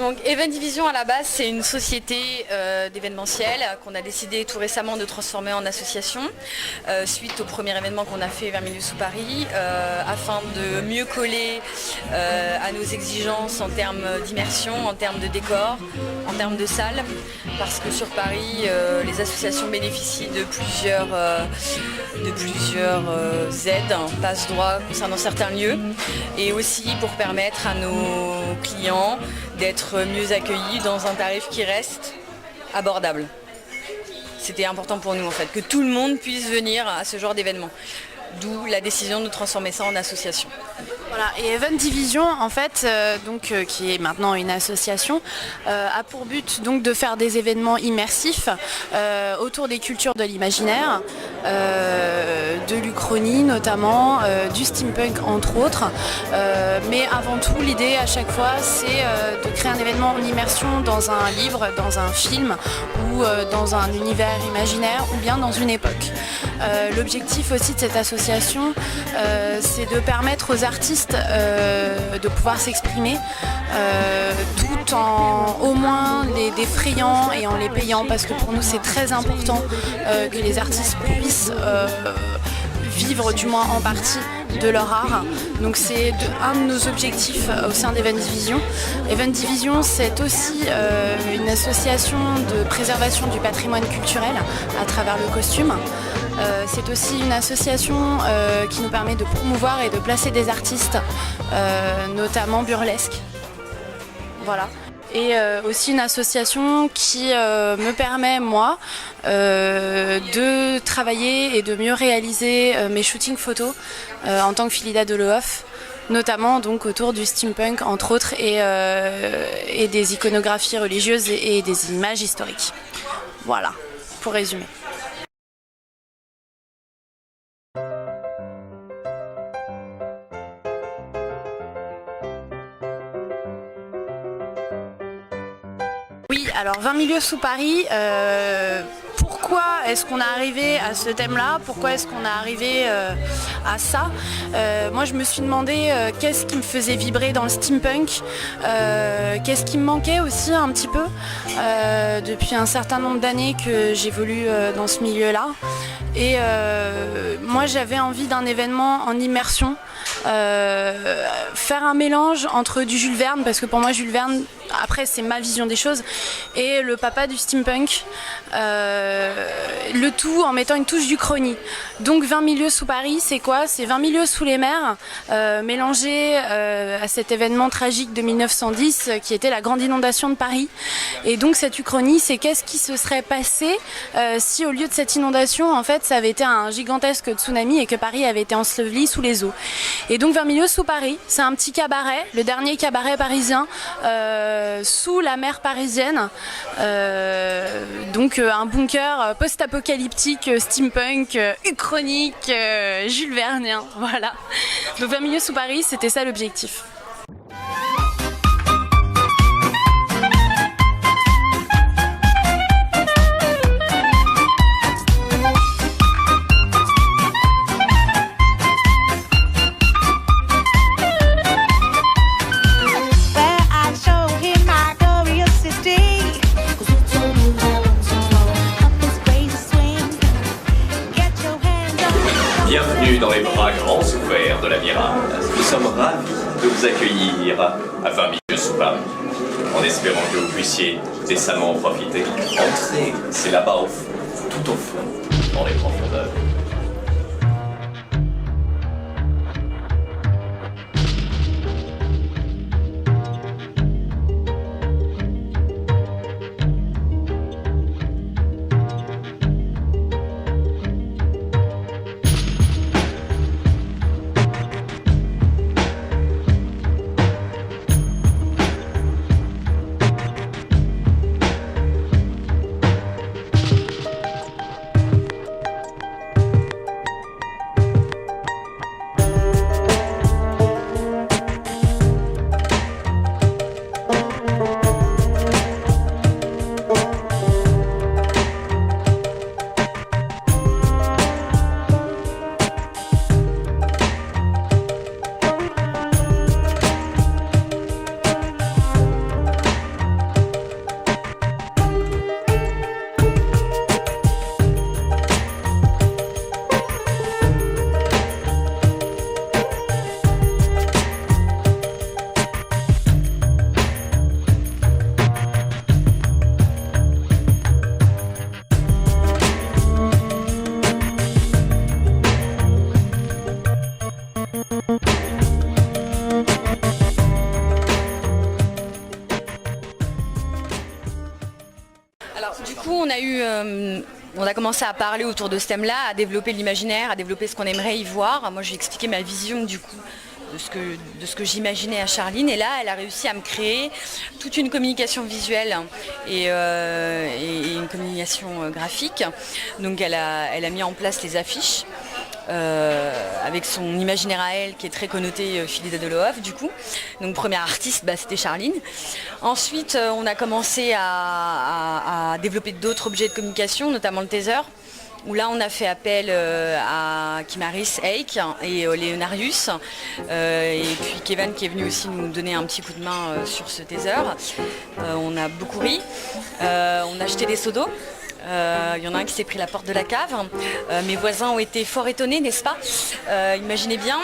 Donc Event Division à la base c'est une société d'événementiel qu'on a décidé tout récemment de transformer en association suite au premier événement qu'on a fait vers Milieu sous Paris afin de mieux coller à nos exigences en termes d'immersion, en termes de décor, en termes de salles parce que sur Paris les associations bénéficient de plusieurs aides, passe-droit concernant certains lieux et aussi pour permettre à nos clients d'être mieux accueillis dans un tarif qui reste abordable. C'était important pour nous en fait, que tout le monde puisse venir à ce genre d'événement. D'où la décision de transformer ça en association. Voilà, et Event Division, en fait, qui est maintenant une association, a pour but donc de faire des événements immersifs autour des cultures de l'imaginaire, de l'Uchronie notamment, du steampunk entre autres. Mais avant tout, l'idée à chaque fois, c'est de créer un événement en immersion dans un livre, dans un film ou dans un univers imaginaire ou bien dans une époque. L'objectif aussi de cette association, c'est de permettre aux artistes de pouvoir s'exprimer tout en au moins les défrayant et en les payant parce que pour nous c'est très important que les artistes puissent vivre du moins en partie de leur art. Donc c'est un de nos objectifs au sein d'Event Division. Event Division c'est aussi une association de préservation du patrimoine culturel à travers le costume. C'est aussi une association qui nous permet de promouvoir et de placer des artistes, notamment burlesques. Voilà. Et aussi une association qui me permet, moi, de travailler et de mieux réaliser mes shootings photos en tant que Philida Delohoff, notamment donc autour du steampunk, entre autres, et des iconographies religieuses et des images historiques. Voilà, pour résumer. Oui, alors 20 milieux sous Paris, pourquoi est-ce qu'on est arrivé à ce thème-là? Pourquoi est-ce qu'on est arrivé à ça? Moi je me suis demandé qu'est-ce qui me faisait vibrer dans le steampunk, qu'est-ce qui me manquait aussi un petit peu depuis un certain nombre d'années que j'évolue dans ce milieu-là. Et moi j'avais envie d'un événement en immersion, faire un mélange entre du Jules Verne, parce que pour moi Jules Verne, après c'est ma vision des choses, et le papa du steampunk, le tout en mettant une touche d'Uchronie. Donc 20 milieux sous Paris, c'est quoi? C'est 20 milieux sous les mers, mélangés à cet événement tragique de 1910 qui était la grande inondation de Paris. Et donc cette Uchronie, c'est qu'est-ce qui se serait passé si au lieu de cette inondation, en fait, ça avait été un gigantesque tsunami et que Paris avait été enseveli sous les eaux. Et donc 20 milieux sous Paris, c'est un petit cabaret, le dernier cabaret parisien sous la mer parisienne. Donc un bunker post-apocalyptique, steampunk, uchronique, Jules Vernien, voilà. Donc 20 milieux sous Paris, c'était ça l'objectif. Bienvenue dans les bras grands ouverts de l'Amiral. Nous sommes ravis de vous accueillir à 20 milieux sous Paris, en espérant que vous puissiez décemment en profiter. Entrez, c'est là-bas au fond, tout au fond, dans les profondeurs. on a commencé à parler autour de ce thème-là, à développer l'imaginaire, à développer ce qu'on aimerait y voir. Moi, je lui ai expliqué ma vision du coup de ce que j'imaginais à Charline, et là elle a réussi à me créer toute une communication visuelle et une communication graphique. Donc elle a mis en place les affiches avec son imaginaire à elle qui est très connoté Philida de Lohoff du coup. Donc première artiste, c'était Charline. Ensuite on a commencé à développer d'autres objets de communication, notamment le taser, où là on a fait appel à Kimaris Eik et Léonarius et puis Kevin qui est venu aussi nous donner un petit coup de main sur ce taser. On a beaucoup ri, on a acheté des seaux d'eau. Il y en a un qui s'est pris la porte de la cave. Mes voisins ont été fort étonnés, n'est-ce pas? Imaginez bien,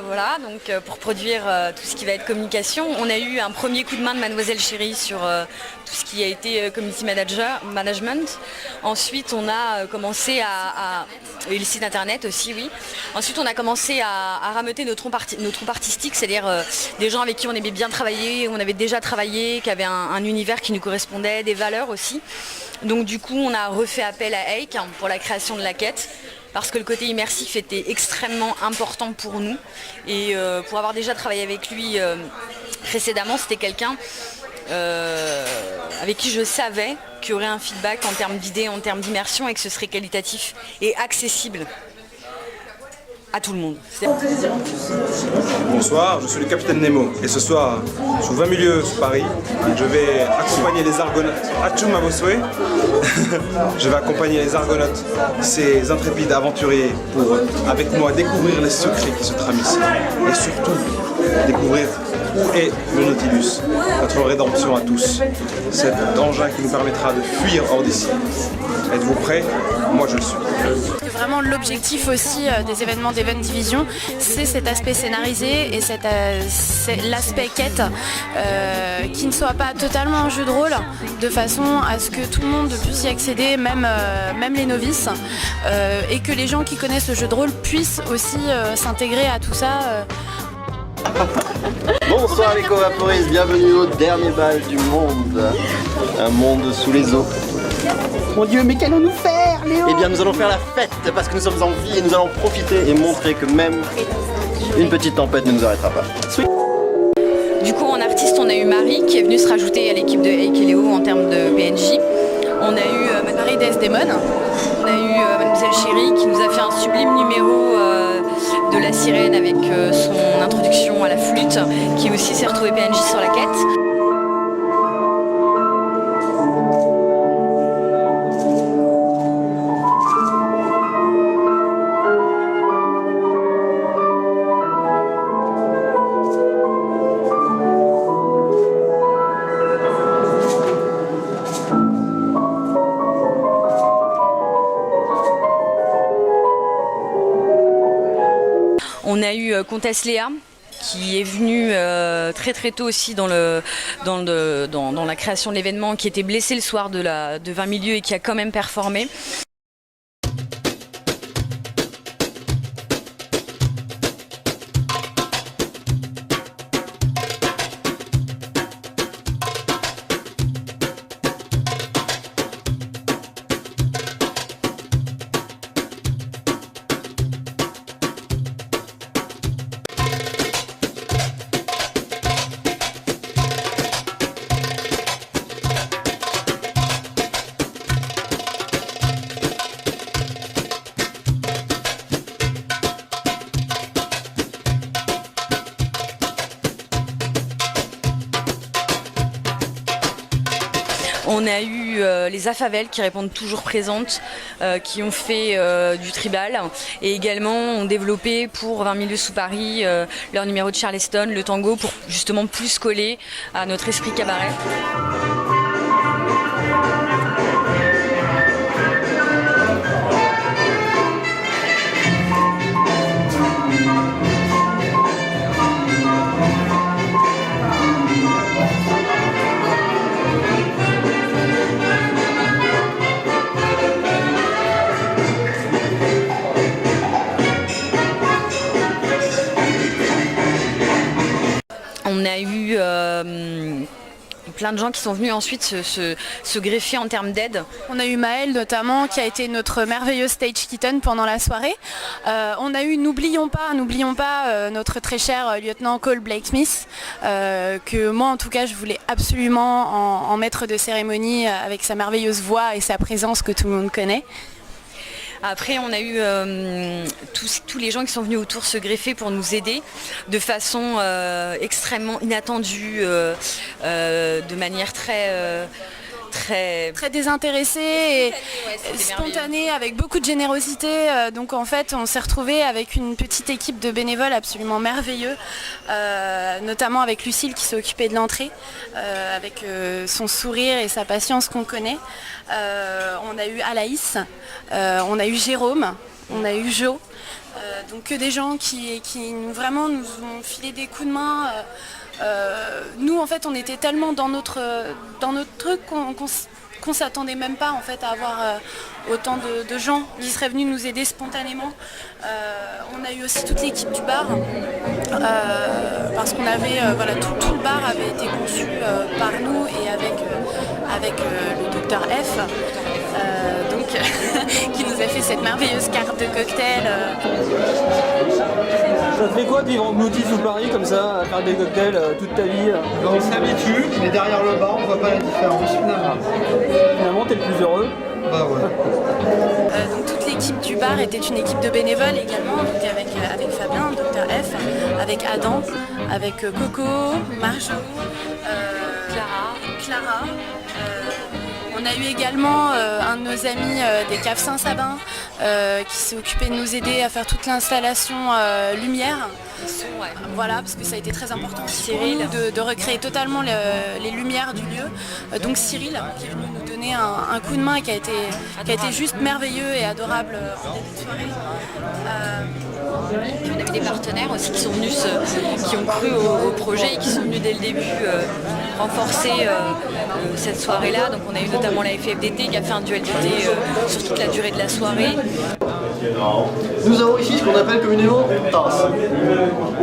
voilà, donc pour produire tout ce qui va être communication, on a eu un premier coup de main de Mademoiselle Chérie sur tout ce qui a été community management. Ensuite, on a commencé et le site internet aussi, oui. Ensuite, on a commencé à rameuter nos troupes artistiques, c'est-à-dire des gens avec qui on aimait bien travailler, on avait déjà travaillé, qui avaient un univers qui nous correspondait, des valeurs aussi. Donc du coup, on a refait appel à Eik pour la création de la quête, parce que le côté immersif était extrêmement important pour nous. Et pour avoir déjà travaillé avec lui précédemment, c'était quelqu'un avec qui je savais qu'il y aurait un feedback en termes d'idées, en termes d'immersion, et que ce serait qualitatif et accessible à tout le monde. Bonsoir, je suis le capitaine Nemo et ce soir, sur 20 milieux sur Paris, je vais accompagner les Argonautes. Atchoum Abosoué. Je vais accompagner les Argonautes, ces intrépides aventuriers, pour, avec moi, découvrir les secrets qui se trament ici. Et surtout, découvrir où est le Nautilus, notre rédemption à tous. Cet engin qui nous permettra de fuir hors d'ici. Êtes-vous prêts? Moi je le suis. Vraiment l'objectif aussi des événements d'Event Division, c'est cet aspect scénarisé et l'aspect quête qui ne soit pas totalement un jeu de rôle, de façon à ce que tout le monde puisse y accéder, même les novices, et que les gens qui connaissent le jeu de rôle puissent aussi s'intégrer à tout ça. Bonsoir les covaporistes, bienvenue au dernier bal du monde. Un monde sous les eaux. Mon Dieu, mais qu'allons-nous faire, Léo? Eh bien nous allons faire la fête parce que nous sommes en vie et nous allons profiter et montrer que même une petite tempête ne nous arrêtera pas. Du coup en artiste on a eu Marie qui est venue se rajouter à l'équipe de Eik et Léo en termes de PNJ. On a eu Marie Desdemon, on a eu Mademoiselle Chérie qui nous a fait un sublime numéro de la sirène avec son introduction à la flûte, qui aussi s'est retrouvée PNJ sur la quête. On a eu Comtesse Léa qui est venue très tôt aussi dans la création de l'événement, qui était blessée le soir de 20 milieux et qui a quand même performé. On a eu les Afavel qui répondent toujours présentes, qui ont fait du tribal et également ont développé pour 20 milieux sous Paris leur numéro de Charleston, le tango, pour justement plus coller à notre esprit cabaret. On a eu plein de gens qui sont venus ensuite se greffer en termes d'aide. On a eu Maëlle notamment qui a été notre merveilleuse stage kitten pendant la soirée. On a eu, n'oublions pas notre très cher lieutenant Cole Blake Smith, que moi en tout cas je voulais absolument en maître de cérémonie avec sa merveilleuse voix et sa présence que tout le monde connaît. Après, on a eu tous les gens qui sont venus autour se greffer pour nous aider de façon extrêmement inattendue, de manière très désintéressée et spontanée, avec beaucoup de générosité. Donc en fait, on s'est retrouvés avec une petite équipe de bénévoles absolument merveilleux, notamment avec Lucille qui s'est occupée de l'entrée, avec son sourire et sa patience qu'on connaît. On a eu Alaïs, on a eu Jérôme, on a eu Jo. Donc que des gens qui vraiment nous ont filé des coups de main. Nous en fait on était tellement dans notre truc qu'on s'attendait même pas en fait à avoir autant de gens qui seraient venus nous aider spontanément. On a eu aussi toute l'équipe du bar parce qu'on avait tout le bar avait été conçu par nous et avec le docteur F donc qui nous a fait cette merveilleuse carte de cocktail. Ça te fait quoi de vivre en englouti sous Paris comme ça, à faire des cocktails toute ta vie? On s'habitue, mais derrière le bar, on voit pas la différence finalement. Finalement, t'es le plus heureux? Bah ouais. Donc toute l'équipe du bar était une équipe de bénévoles également, donc avec Fabien, Dr F, avec Adam, avec Coco, Marjo, Clara. On a eu également un de nos amis des caves Saint-Sabin qui s'est occupé de nous aider à faire toute l'installation lumière. Voilà, parce que ça a été très important aussi pour nous de recréer totalement les lumières du lieu. Donc Cyril qui est venu nous donner un coup de main qui a été juste merveilleux et adorable en début de soirée. On a eu des partenaires aussi qui sont venus, qui ont cru au projet et qui sont venus dès le début renforcer cette soirée-là. Donc on a eu notamment la FFDT qui a fait un duel d'été sur toute la durée de la soirée. Nous avons ici ce qu'on appelle communément une tasse.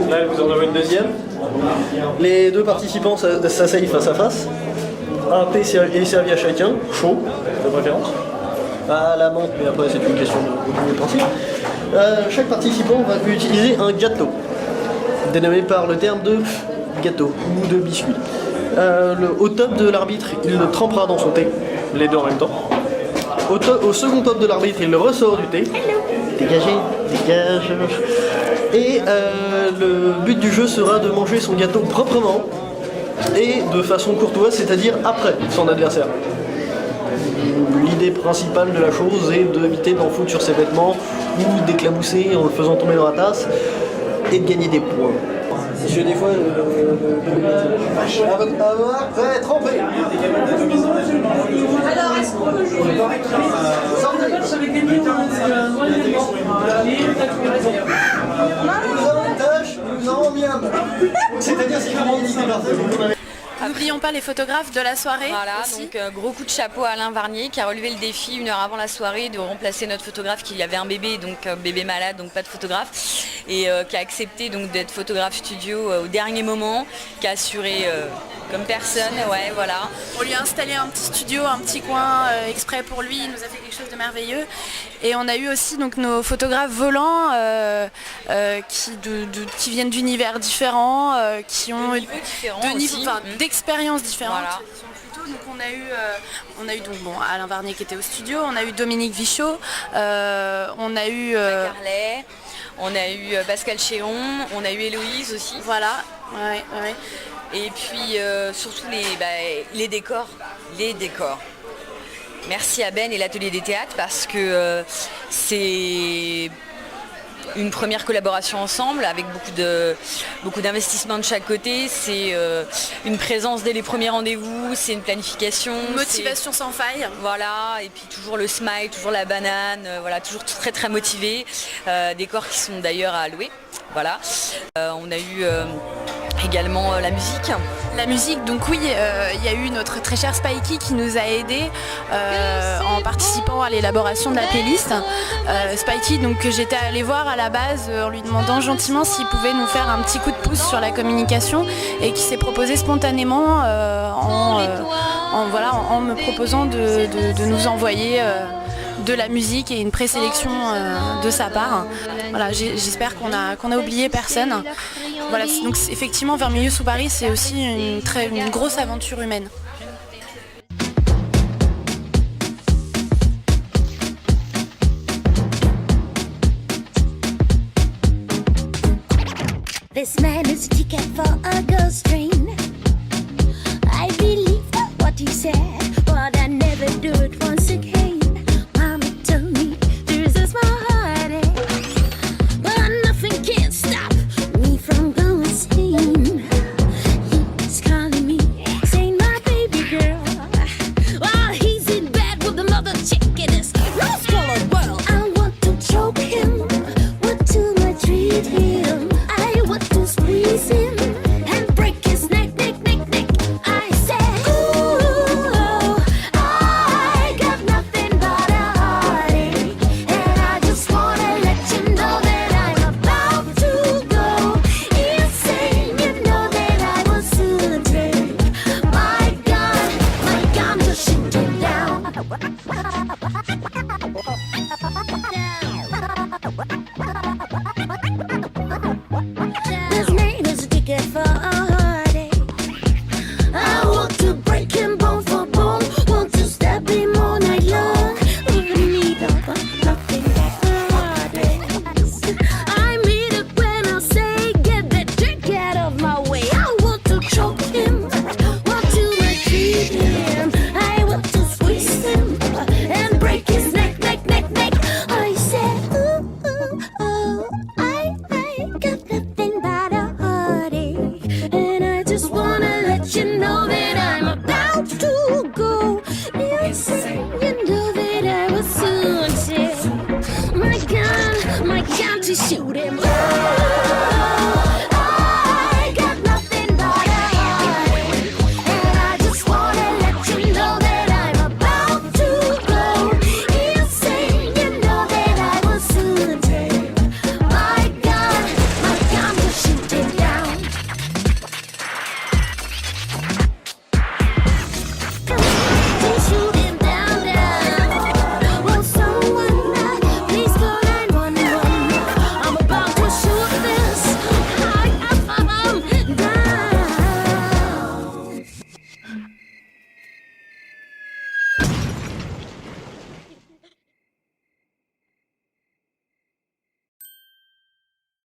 Là, vous en avez une deuxième. Les deux participants s'asseyent face à face. Un thé est servi à chacun, chaud, de préférence. À la menthe, mais après c'est une question de principe. Chaque participant va utiliser un gâteau, dénommé par le terme de gâteau ou de biscuit. Au top de l'arbitre, il le trempera dans son thé, les deux en même temps. Au second top de l'arbitre, il le ressort du thé. Dégagez, dégage. Et le but du jeu sera de manger son gâteau proprement et de façon courtoise, c'est-à-dire après son adversaire. L'idée principale de la chose est d'éviter d'en foutre sur ses vêtements ou d'éclabousser en le faisant tomber dans la tasse et de gagner des points. Monsieur, des fois, après, trempé. Alors, est-ce qu'on peut jouer Nous avons une tâche, nous avons bien. C'est-à-dire c'est vraiment une idée parfaite. N'oublions pas les photographes de la soirée. Voilà, aussi. donc gros coup de chapeau à Alain Varnier qui a relevé le défi une heure avant la soirée de remplacer notre photographe qui avait un bébé, donc bébé malade, donc pas de photographe, et qui a accepté donc d'être photographe studio au dernier moment, qui a assuré comme personne, ouais voilà. On lui a installé un petit studio, un petit coin exprès pour lui, il nous a fait quelque chose de merveilleux. Et on a eu aussi donc nos photographes volants qui viennent d'univers différents, qui ont d'expériences différentes. Voilà. Donc on a eu donc Alain Varnier qui était au studio, on a eu Dominique Vichot, on a eu Carlet, on a eu Pascal Chéon, on a eu Héloïse aussi. Voilà, ouais. Et puis surtout les décors. Les décors. Merci à Ben et l'atelier des théâtres parce que c'est une première collaboration ensemble avec beaucoup d'investissements de chaque côté. C'est une présence dès les premiers rendez-vous, c'est une planification. Motivation sans faille. Voilà, et puis toujours le smile, toujours la banane, voilà, toujours très très motivé. Des corps qui sont d'ailleurs à louer. Voilà. On a eu Également la musique. La musique, donc oui, il y a eu notre très cher Spikey qui nous a aidés en participant à l'élaboration de la playlist. Spikey, donc, que j'étais allée voir à la base en lui demandant gentiment s'il pouvait nous faire un petit coup de pouce sur la communication et qui s'est proposé spontanément en me proposant de nous envoyer de la musique et une présélection de sa part. Voilà, j'espère qu'on a oublié personne. Voilà, donc effectivement, Vermilieux sous Paris, c'est aussi une grosse aventure humaine. This man is a ticket for a ghost train. I believe what he said, but I never do it once.